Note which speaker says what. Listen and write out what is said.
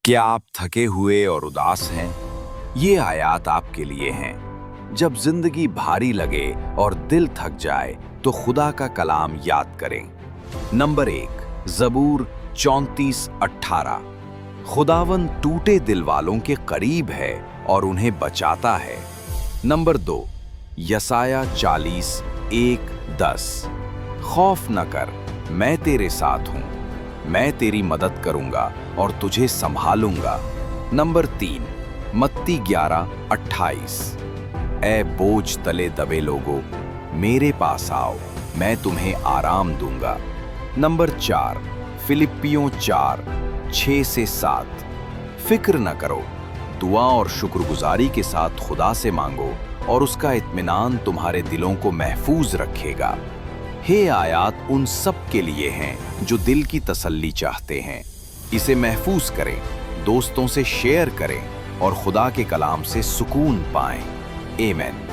Speaker 1: क्या आप थके हुए और उदास हैं? ये आयात आपके लिए हैं। जब जिंदगी भारी लगे और दिल थक जाए तो खुदा का कलाम याद करें। नंबर 1, ज़बूर 34:18। खुदावन टूटे दिल वालों के करीब है और उन्हें बचाता है। नंबर 2, यसाया 40:1-10। खौफ न कर, मैं तेरे साथ हूं, मैं तेरी मदद करूंगा और तुझे संभालूंगा। नंबर 3, मत्ती 11:28। ऐ बोझ तले दबे लोगों, मेरे पास आओ, मैं तुम्हें आराम दूंगा। नंबर 4, फिलिप्पियों 4:6-7। फिक्र न करो, दुआ और शुक्रगुजारी के साथ खुदा से मांगो और उसका इत्मीनान तुम्हारे दिलों को महफूज रखेगा। हे आयात उन सब के लिए हैं जो दिल की तसल्ली चाहते हैं। इसे महफूज करें, दोस्तों से शेयर करें और खुदा के कलाम से सुकून पाएं। आमीन।